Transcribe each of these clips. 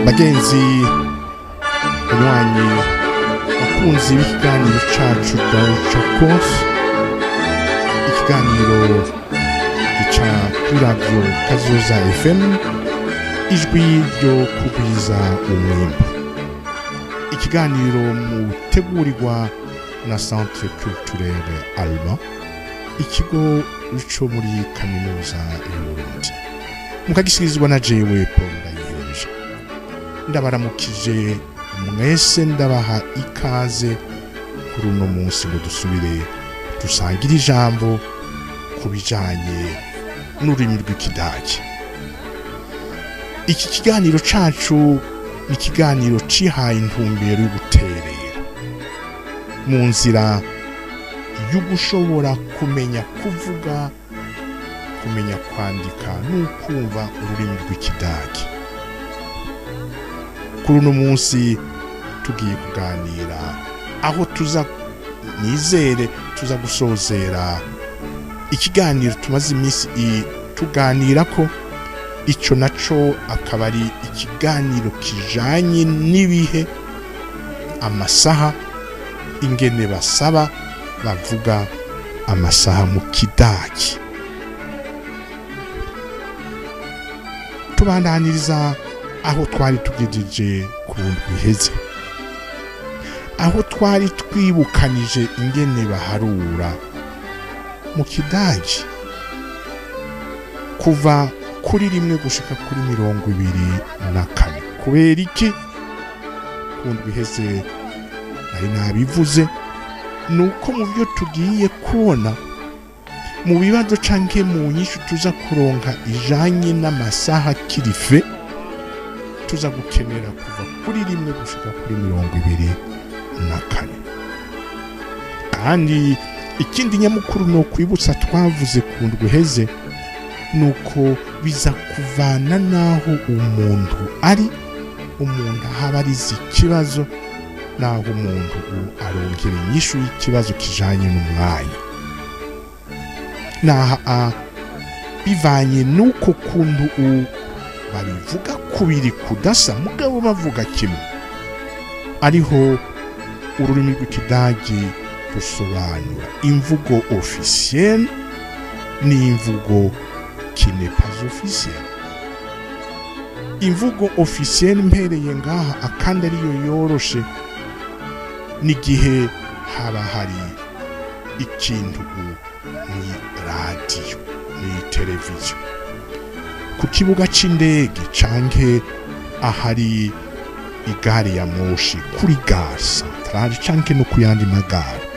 bagenzi umwanyi bakunzi b'ikiganiro cacu Deutschkurs, ikiganiro gica kuri radio Kazoza FM, ijwi ryo kugwiza umwimbu. Ikiganiro mutegurirwa na Centre Culturel Allemand, ikigo cyo muri kaminuza y'Uburundi, mukagisirizwa na jewe Paul Ndayihereje. Ndabaramukije mwese, ndabaha ikaze kuri uno munsi ngo dusubire dusangira ijambo kubijanye n'ururimi rw'ikidagi. Iki kiganiro cacu ni ikiganiro cihaye intumbero yo guterera mu nzira yo gushobora kumenya kuvuga, kumenya kwandika n'ukumva ururimi rw'ikidagi. Kuri uno munsi tugiye kuganira aho nizere tuza gusozera ikiganiro tumaze iminsi tuganira ko ico naco akaba ari ikiganiro kijanye n'ibihe, amasaha, ingene basaba bavuga amasaha mu kidagi. Tubandaniriza aho twari tugejeje ku biheze, aho twari twibukanije ingene baharura mu kidagi kuva kuri rimwe gushika kuri 24. Kubera iki? Kundi biheze nari nabivuze, nuko mu byo tugiye kubona mu bibazo canke mu nyishu tuza kuronka ijanye n'amasaha kirife, tuza gukenera kuva kuri rimwe gushika kuri 24. Kandi ikindi nyamukuru no kwibutsa twavuze kundi biheze, nuko biza kuvana naho umuntu ari, umuntu habariza ikibazo naho umuntu arongera inyishu y'ikibazo kijanye n'umwanya. Naha bivanye nuko kundu babivuga kubiri kudasa, mugabo bavuga kimwe. Ariho ururimi rw'ikidagi rusobanura imvugo officielle n'imvugo qui n'est pas officielle. Imvugo officielle mpereye ngaha akandi ariyo yoroshe n'igihe haba hari ikintu ni radio, ni televiziyo, ku kibuga c'indege canke ahari igare ya moshi kuri gare centrale canke no kuyandi magare.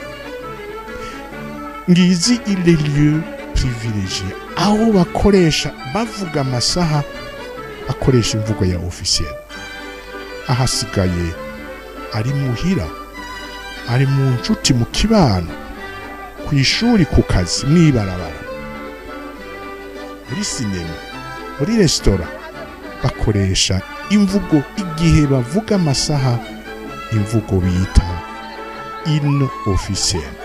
Ngizi les lieux privilégiés aho bakoresha bavuga amasaha, akoresha imvugo ya officielle. Ahasigaye ari muhira, ari mu nshuti, mu kibano, ku ishuri, ku kazi, mwibarabara, muri sinema, muri restaurant, bakoresha imvugo igihe bavuga amasaha, imvugo bita inofficielle.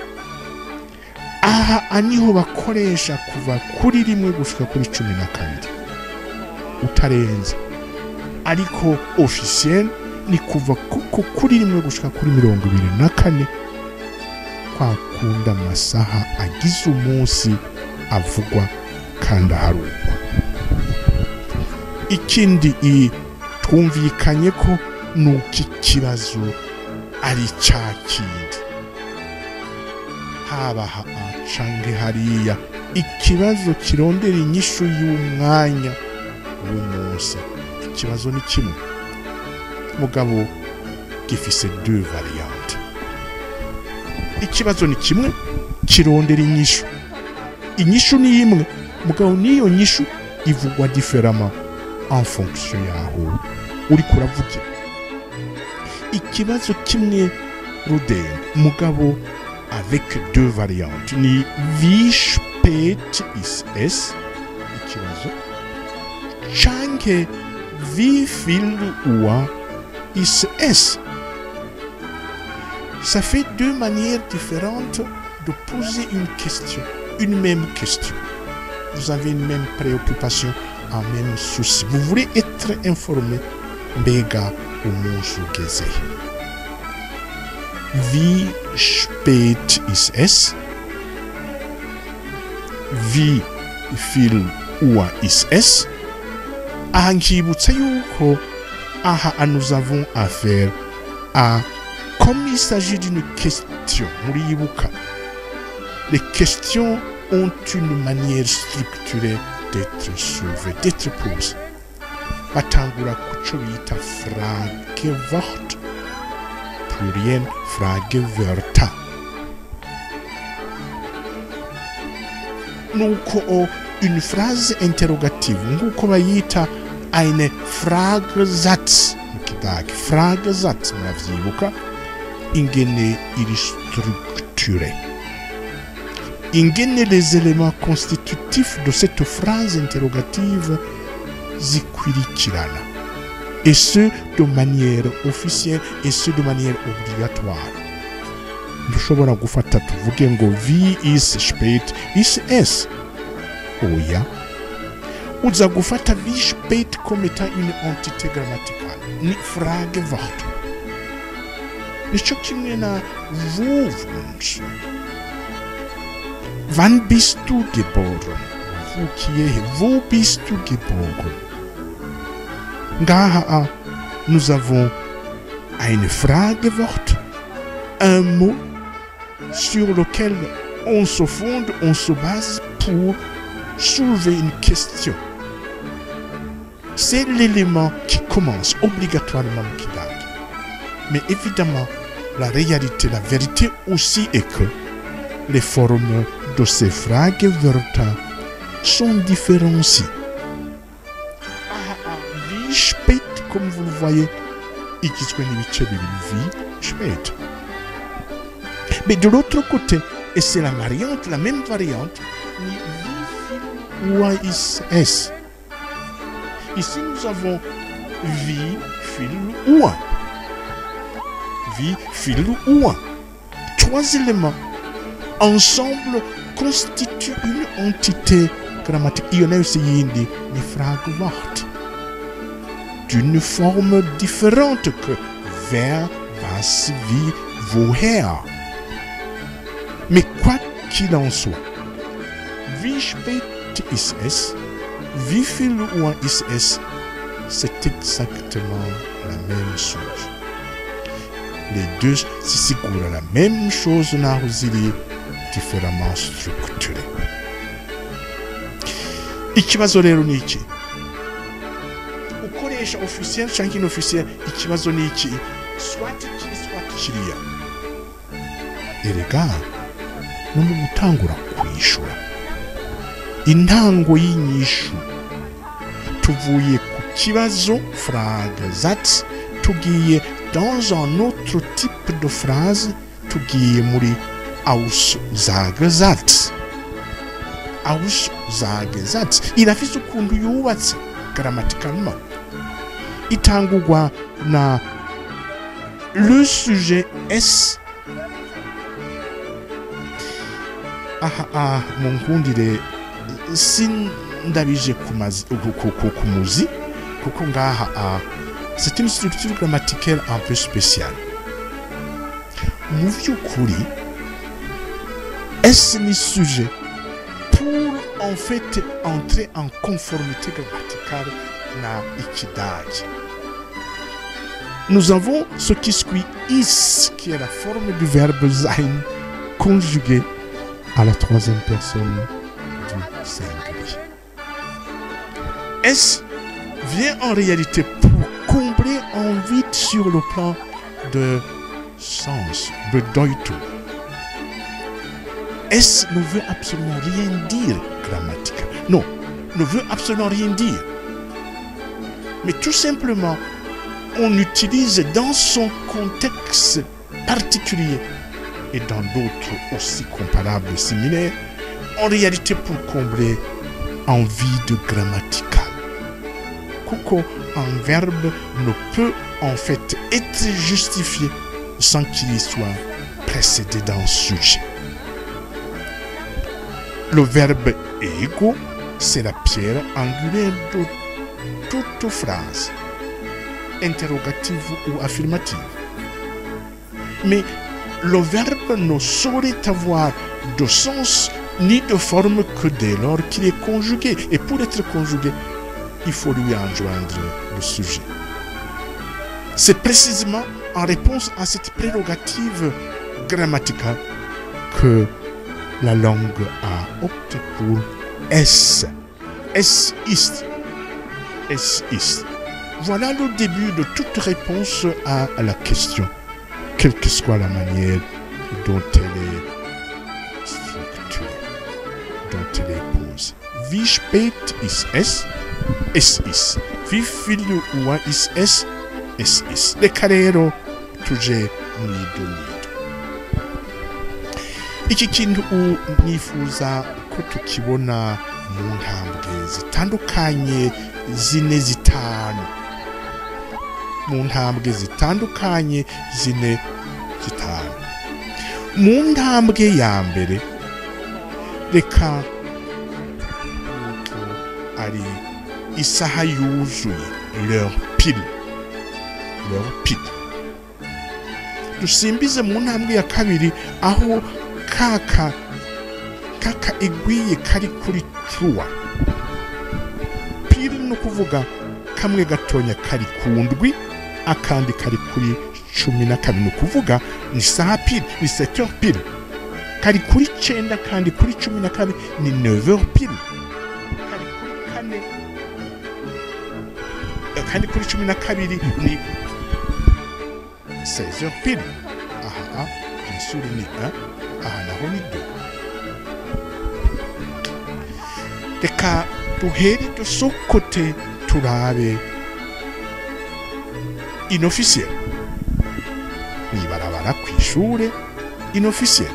Aha aniho bakoresha kuva kuri rimwe gushika kuri 12 utarenze, ariko officielle ni kuva kuko kuri rimwe gushika kuri 24, kwa kunda amasaha agize umunsi avugwa kandi aharugwa. Ikindi twumvikanye ko nuko ikibazo ari cakindi, haba canke hariya ikibazo kirondera inyishu y'umwanya w'umunsi. Ikibazo ni kimwe, mugabo gifise 2 variantes. Ikibazo ni kimwe, kirondera inyishu. Inyishu ni imwe, mugabo niyo nyishu ivugwa différemment en fonction yaho uri kuravugira. Ikibazo kimwe rudende, mugabo avec 2 variantes. Ni wie spät ist es, ikibazo, canke wie viel Uhr ist es. Ça fait 2 manières différentes de poser une question, une même question. Vous avez une même préoccupation, un même souci. Vous voulez être informé, mbega umunsi ugeze wie spät ist es wie viel Uhr ist es aha nkibutsa yuko aha nous avons affaire à comme il s'agit d'une question muribuka les questions ont une manière structurée d'être soulevées d'être posées batangura kuco bita Fragewort pluriel Fragewörter nuko une phrase interrogative nguko bayita eine Fragesatz mu kidagi Fragesatz mravyibuka ingene iri structurée ingene les éléments constitutifs de cette phrase interrogative zikurikirana et ce de manière officielle et ce de manière obligatoire ndushobora gufata tuvuge ngo wie ist spät ist es oya uza gufata wie spät comme étant une entité grammaticale ni Fragewort nico kimwe na wo wohnst wann bist du geboren wo bist du geboren ngaha nous avons eine Fragewort un mot sur lequel on se fonde on se base pour soulever une question c'est l'élément qui commence obligatoirement au kidagi mais évidemment la réalité la vérité aussi est que les formes de ces Fragewörter sont différenciées wie spät comme vous le voyez igizwe n'ibice bibiri wie spät mais de l'autre côté et c'est la même variante ni wie viel Uhr ist es ici nous avons wie viel Uhr wie viel Uhr trois éléments ensemble constituent une entité grammatique il y en a aussi yindi ni Fragewort d'une forme différente que wer, was, wie, woher. Mais quoi qu'il en soit, wie spät ist es, wie viel Uhr ist es, c'est exactement la même chose. Les deux, c'est la même chose, naho ziri différemment structuré. Ikibazo rero ni iki? Ukoresha officiel cyangwa inofficiel ikibazo ni iki? Swat kiriya. Erega no mu gutangura kwishura intango y'inyishu tuvuye ku kibazo Fragesatz tugiye dans un autre type de phrase tugiye muri Aussagesatz. Aussagesatz irafise ukuntu yubatse grammaticalement itangurwa na le sujet S munkundire sindabije kumuzi kuko ngaha c'est une structure grammaticale un peu spéciale mu vy'ukuri S ni sujet pour en fait entrer en conformité grammaticale na ikidagi. Nous avons ce qui suit is qui est la forme du verbe sein conjugué à la troisième personne du singulier. S vient en réalité pour combler un vide sur le plan de sens, Bedeutung. S ne veut absolument rien dire grammaticalement. Non, ne veut absolument rien dire. Mais tout simplement, on utilise dans son contexte particulier et dans d'autres aussi comparables et similaires, en réalité pour combler un vide grammatical. Kuko, un verbe ne peut en fait être justifié sans qu'il soit précédé d'un sujet. Le verbe ego, c'est la pierre angulaire de toute phrase. interrogative ou affirmative. Mais le verbe ne saurait avoir de sens ni de forme que dès lors qu'il est conjugué. Et pour être conjugué, il faut lui enjoindre le sujet. C'est précisément en réponse à cette prérogative grammaticale que la langue a opté pour es. Es ist. Es ist. Voilà le début de toute réponse à la question, quelle que soit la manière dont elle est structurée, dont elle est posée. Wie spät ist es? Es ist. Wie viel Uhr ist es? Es ist. Reka rero tuje mwido. Iki kintu nifuza ko tukibona mu ntambwe zitandukanye zine zitanu. Mu ntambwe zitandukanye zine zitanu. Mu ntambwe ya mbere reka ari isaha yuzuye, l'heure pile. L'heure pile. Dusimbize mu ntambwe ya kabiri aho kaka igwiye kari kuri truwa. Pile no kuvuga kamwe gatonya kari ku ndwi akandi kari kuri 12 no kuvuga ni saha pile, ni 7 heures pile. Kari kuri 9 kandi kuri 12 ni 9 heures pile. Kari kuri 4 kandi kuri 12 ni 16 heures pile. Aha, bien sûr ni 1, aha naho ni 2. Reka duhere dusokote turabe inofficiel. Nibarabara kw'ishure inofficiel.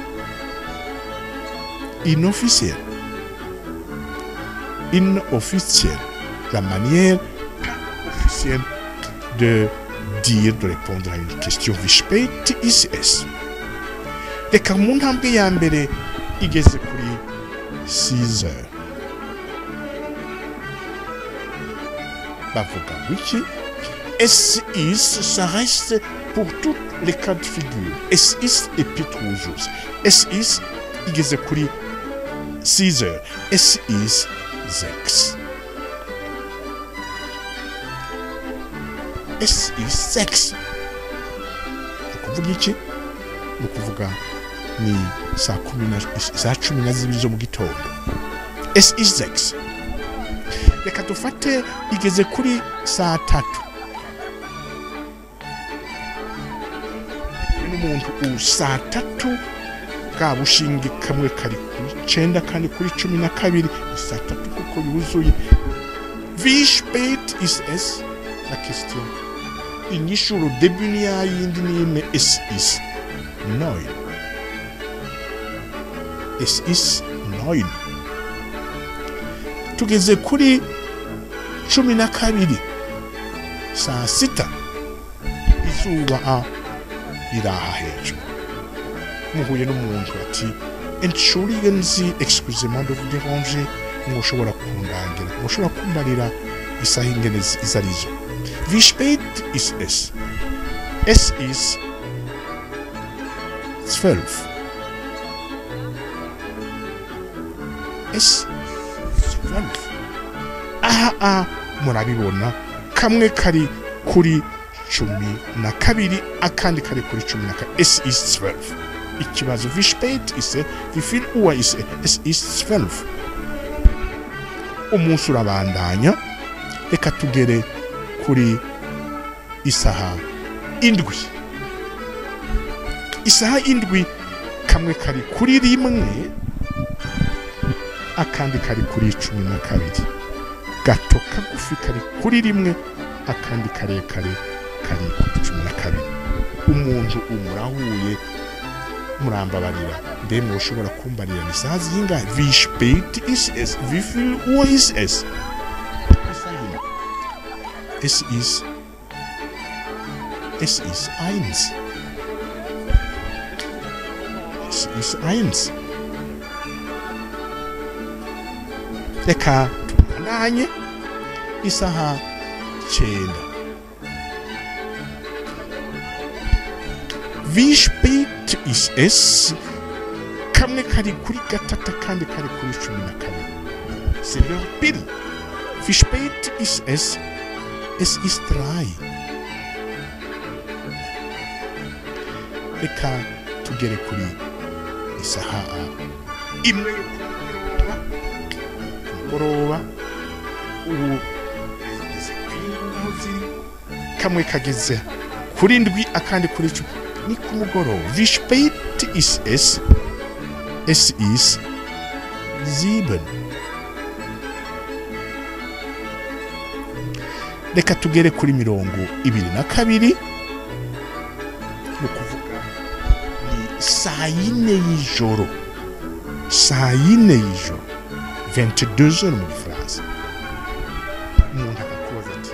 Inofficiel. Inofficiel. La manière officielle de dire, de répondre à une question. Wie spät ist es? Reka mu ntambwe ya mbere igeze kuri 6 heures. Bavuga wiki. Es ist, ça reste pour tous les cas de figure. Es ist et puis toujours. Es ist igeze kuri 6 heures. Es ist 6. Es ist 6. Ukuvuga iki? Ukuvuga ni saa 12 zo mu gitondo. Es ist 6. Reka dufate igeze kuri saa 3. N'umuntu saa 3 bwa bushinge kamwe kari kuri 9 kandi kuri 12 saa 3 kuko yuzuye. Wie spät ist es? La question. Inyishu le début ni yindi ni es ist 9. Es ist 9. Tugeze kuri 12 saa 6 izuba iraha hejuru. Muhuye n'umuntu ati entschuldigen Sie, excusez-moi de vous déranger, mushobora kundangira, mushobora kumbarira isaha ingene izarizo. Wie spät ist es? Es ist 12. Es 12. Aha, murabibona kamwe kari kuri 12 akandi kari kuri 12. Es ist 12. Ikibazo wie spät ist es? Wie viel Uhr ist es? Es ist 12. Umunsi urabandanya. Reka tugere kuri isaha 7. Isaha 7 kamwe kari kuri 1 akandi kari kuri 12. Gato kagufi kari kuri 1 akandi karekare kari kuri 12. Umuntu umurahuye murambabarira ndemwe ushobora kumbarira ni saa zingahe? Wie spät ist es? Wie viel Uhr ist es? Es ist 1. Es ist 1. Reka tubandanye isaha 9. wie spät ist es, kamwe kari kuri gatatu kandi kari kuri 12. C'est l'heure pile. Wie spät ist es? Es ist 3. Reka tugere kuri isaha imwe yo kumugoroba. Ubu kamwe kageze kuri 7 akandi kuri 10 ni kumugoroba. Wie spät ist es? Es ist 7. Reka tugere kuri 22. Ni kuvuga ni saa 4 y'ijoro. Saa 4 y'ijoro. 22h mu Gifaransa. Umuntu akakubaza ati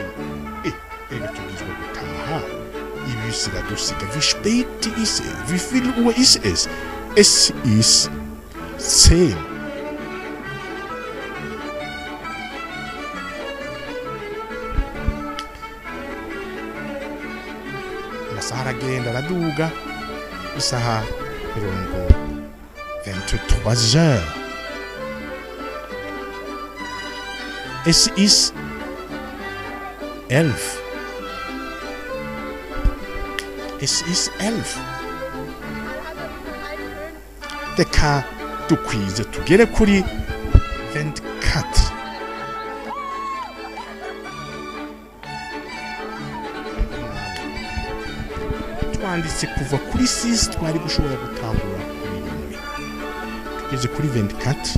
reka tugizwe gutaha. Ibi siradusiga. Wie spät ist es? Wie viel Uhr ist es? Es ist 10. Amasaha aragenda araduga. Isaha 23h. Es ist 11. Es ist 11. Reka dukwize tugere kuri 24. Twanditse kuva kuri 6 twari gushobora gutangura kuri 1. Tugeze kuri 24.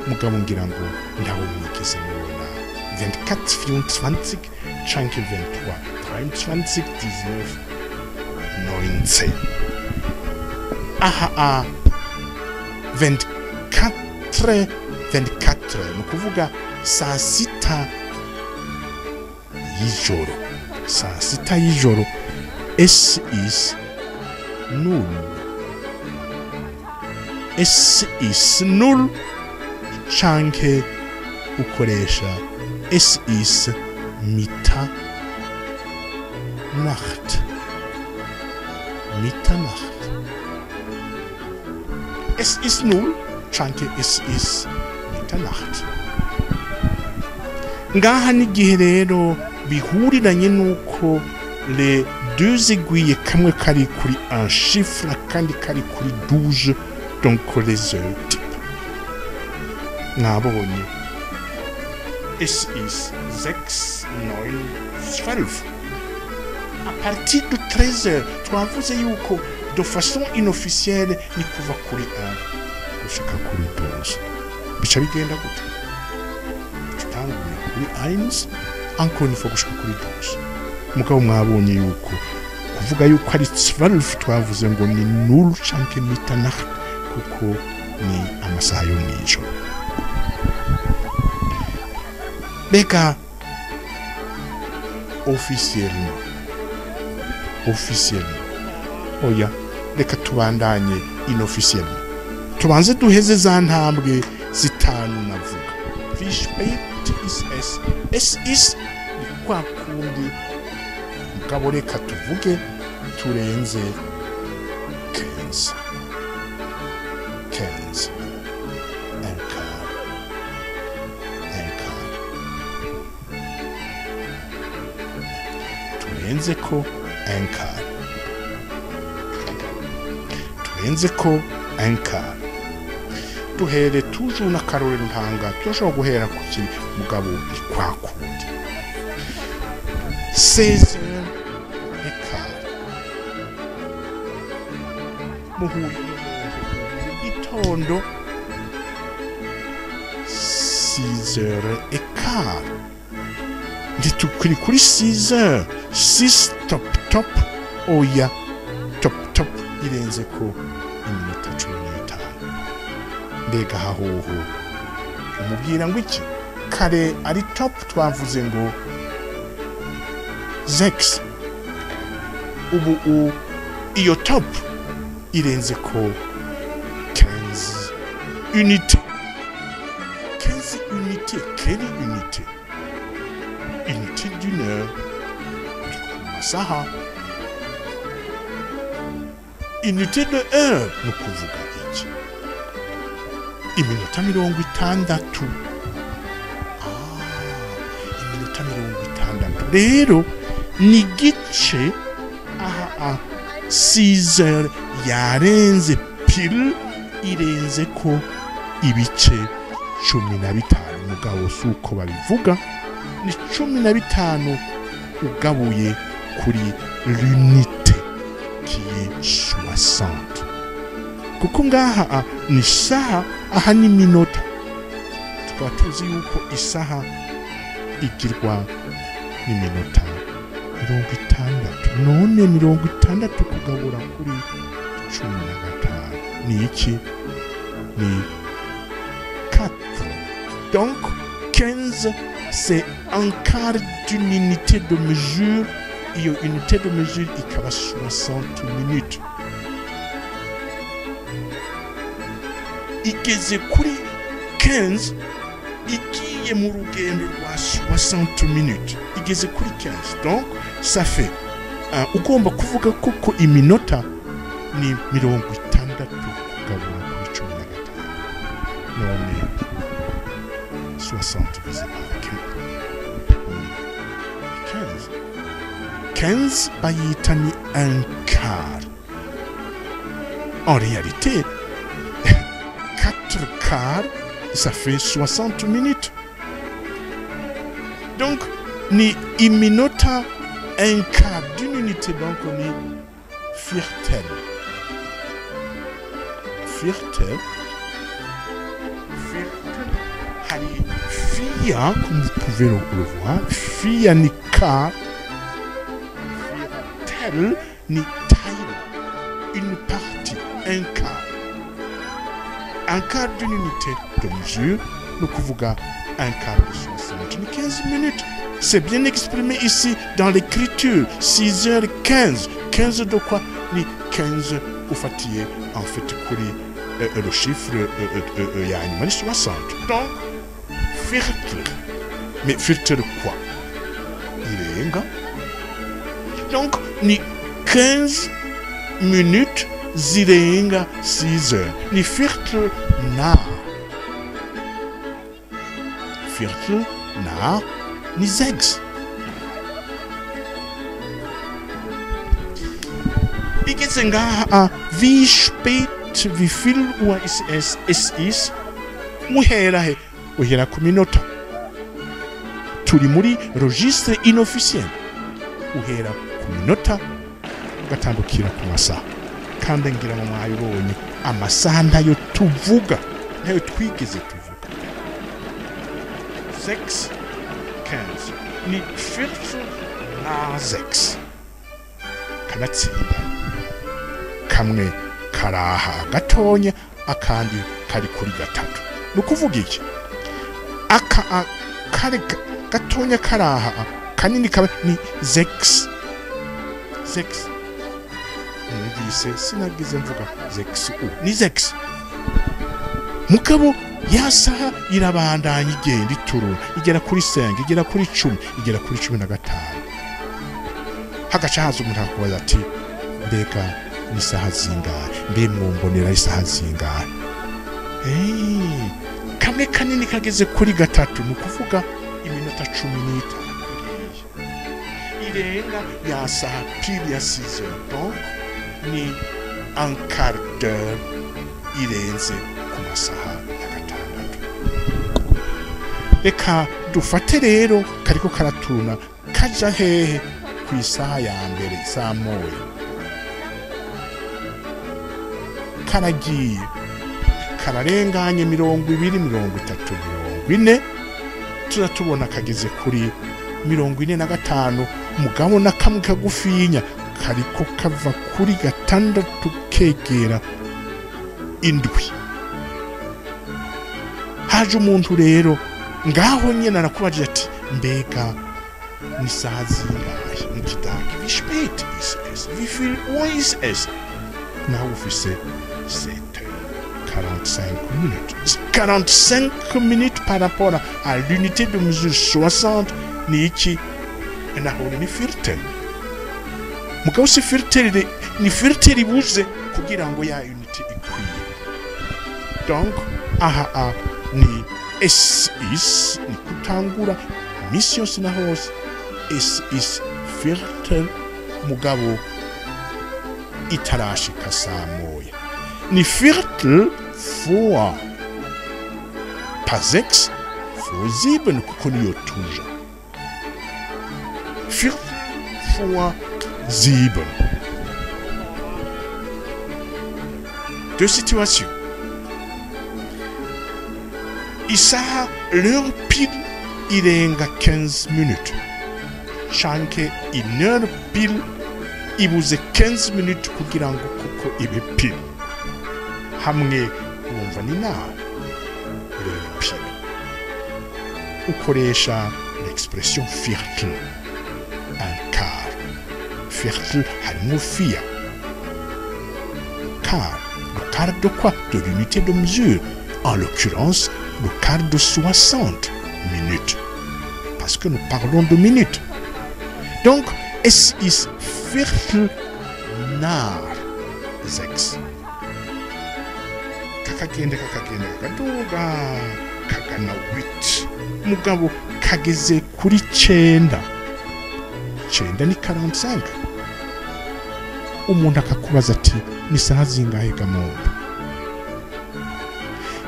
Mugabo ngira ngo ndaho mwigeze mubona 24, 24 canke 23, 23, 19, 19. Aha 24 ni ukuvuga saa 6 y'ijoro. Saa 6 y'ijoro. Es ist 0. Es ist 0 canke ukoresha es ist Mitternacht. Mitternacht. Es ist 0 canke es ist Mitternacht. Ngaha n'igihe rero bihuriranye nuko les deux aiguilles kamwe kari kuri un chiffre kandi kari kuri 12, donc les heures type. Nabonye es ist 6, 9, 12. À partir de 13h, twavuze yuko de façon inofficielle ni kuva kuri 1 gushika kuri 12. Bica bigenda gute? Tutangura kuri 1 encore une fois gushika kuri 12. Mugabo mwabonye yuko kuvuga yuko ari 12 twavuze ngo ni 0 canke Mitternacht kuko ni amasaha yo mw'ijoro. Beka officiellement oya reka tubandanye inofficiellement. Tubanze duheze za ntambwe zitanu navuga. Wie spät ist es? Es ist kwa kundi mugabo reka tuvuge turenze 15. 15. Turenze ko un quart. Duhere toujours na karore ntanga turashobora guhera ku kiri mugabo ikwakundi 16h15 muhuye itondo 6h15 nditukuri kuri 6h 6 top oya top irenze ko iminota 15. Mbega hahoho umubwira ngo iki kare ari top twavuze ngo 6 ubu iyo top irenze ko 15 unité. 15 unité. Quelle unité? Unité d'une heure. Amasaha unité de heure ni ukuvuga iki iminota 60 iminota 60 rero ni gice aha 6 heures yarenze pile irenze ko ibice 15 mugabo suko babivuga ni 15 ugabuye kuri l'unité qui est 60 kuko ngaha ni saha aha ni minota tukaba tuzi yuko isaha igirwa ni minota 60 none 60 kugabura kuri 15 ni iki ni 4 donc 15 c'est un quart d'une unité de mesure iyo unité de mesure ikaba 60 minutes igeze kuri 15 igiye mu rugendo rwa 60 minutes igeze kuri 15 donc ça fait ugomba kuvuga kuko iminota ni 60 kugabura kuri 15 none 60 divisé par 15 bayita ni un quart en réalité 4 quarts ça fait 60 minutes donc ni iminota un quart d'une unité donc on est viertel hari fia comme vous pouvez le voir fia ni quart viertel ni taille une partie un quart d'une unité de mesure nous kuvuga un quart de 60 ni 15 minutes c'est bien exprimé ici dans l'écriture 6h15 15 de quoi ni 15 ufatiye en fait kuri le chiffre yani mani 60 donc viertel mais viertel quoi irenga donc ni 15 minutes zirenga 6 heures ni viertel nach ni 6 igeze ngaha wie spät wie viel Uhr es ist uhera ku minota turi muri registre inofficiel uhera ku minota gatandukira ku masaha kandi ngira mu mwayibonye amasaha ndayo tuvuga nayo twigeze tuvuga 6 15 ni 14 na 6 kanatsinda kamwe karaha gatonya akandi kari kuri gatatu nukuvuga iki aka kare gatonya karaha kanini kaba ni 6 numvise sinagize mvuga 6 ni 6 mugabo yasaha irabandanya igenda iturura igera kuri 5 igera kuri 10 igera kuri 15 hagaca haza umuntu akubaza ati mbega ni saha zingahe mbe mwombonera isaha zingahe kamwe kanini kageze kuri gatatu nukuvuga iminota 15 irenga yasaha pile ya 6 heures donc ni un quart d'heure irenze ku masaha ya gatandatu reka dufate rero kariko karatuna kaja hehe ku isaha ya mbere saa moya karagiye kararenganye 20 30 40 turatubona kageze kuri 45 mugabo na kamwe kagufinya kariko kava kuri gatandatu kegera indwi haje umuntu rero ngaho nyene nakubaje ati mbega ni saha zingahe mu kidagi wie spät ist es wie viel Uhr ist es naho ufise 45 minutes par rapport à l'unité de mesure 60 ni iki naho ni viertel mugabo si filtre ni filtre ibuze kugira ngo ya unity ikwiye. Donc aha ni is ni kutangura mission na hose is filtre mugabo itarashika saa moya ni filtre vor pas 6 vor 7 kuko niyo tuje filtre vor 7. Deux situations. Isaha l'heure pile irenga 15 minutes. Chanke une heure pile ibuze 15 minutes kugira ngo kuko ibe pile. Hamwe wumva ni na l'heure pile. Ukoresha l'expression firtle. Un quart. Firtle harimo fia. Quart. Le quart de quoi? De l'unité de mesure. En l'occurrence, le quart de 60 minutes. Parce que nous parlons de minutes. Donc, es ist Viertel nach 6. Kakagende kakaduga kagana 8. Mugabo kageze kuri 9. 9 ni 45. Umuntu akakubaza ati ni saha zingahe gamuntu?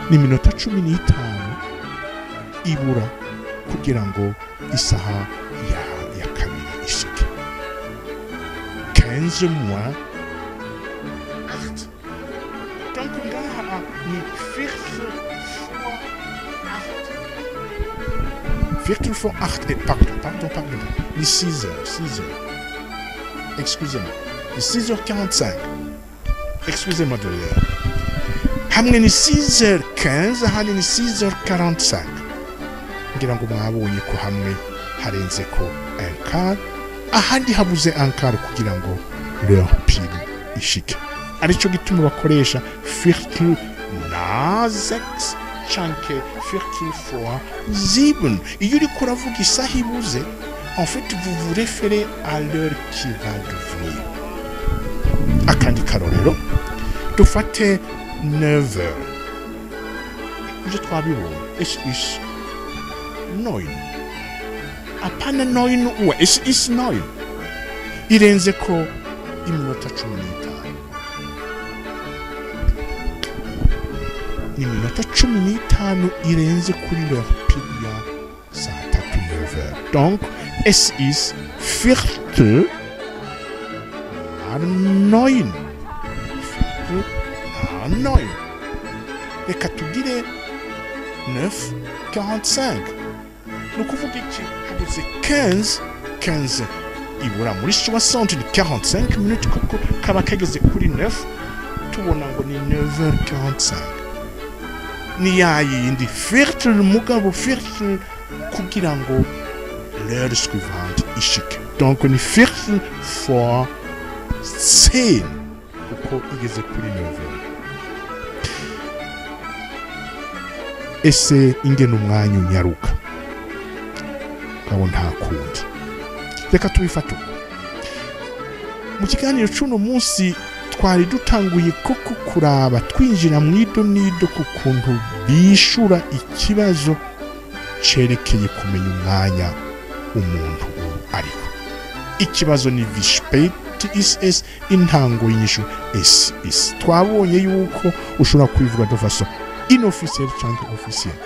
Ni minota 15 ibura kugira ngo isaha ya kabiri ishike. 15 moins 8. Donc ngaha ni viertel vor 8. Pardon. Ni 6 heures. Excusez-moi. Ni 6h45. Excusez-moi de l'heure. Hamwe ni 6h15, ahandi ni 6h45. Ngira ngo mwabonye ko hamwe harenze ko un quart, ahandi habuze un quart kugira ngo l'heure pile ishike. Arico gituma bakoresha viertel nach 6 canke viertel vor 7. Iyo uriko uravuga isaha ibuze, en fait vous vous référez à l'heure qui va devenir. Akandi karorero dufate 9 heures. Je twabibonye. Es ist 9. Apana 9 uwa. Es ist 9. Irenze ko iminota 15. Iminota 15 irenze kuri l'heure pile ya saa 3 9 heures. Donc es ist Viertel nach 9. Viertel nach 9. Reka tugire 9:45. Ni ukuvuga iki? Habuze 15 ibura muri 60 ni 45 minutes kuko kaba kageze kuri 9. Tubona ngo ni 9h45. Ni yayindi Viertel mugabo Viertel kugira ngo l'heure suivante ishike. Donc ni Viertel vor 10 kuko igeze kuri 9h. Ese ingene umwanya unyaruka kabo nta kundi. Reka tubifate mu kiganiro cy'uno munsi twari dutanguye koko kuraba twinjira mu idonido ku kuntu bishura ikibazo cerekeye kumenya umwanya umuntu ariko. Ikibazo ni wie spät ist es, intango y'inyishu es ist. Twabonye yuko ushobora kwivuga de façon inofficielle cyangwa officielle.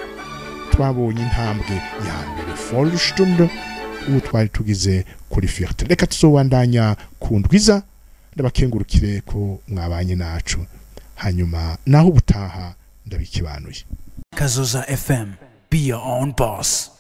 Twabonye intambwe ya mbere Vollstunde, ubu twari tugize kuri Viertel. Reka tuzobandanya kundwiza, ndabakengurukire ko mwabanye nacu, hanyuma naho ubutaha ndabikibanuye. Kazoza FM, be your own boss.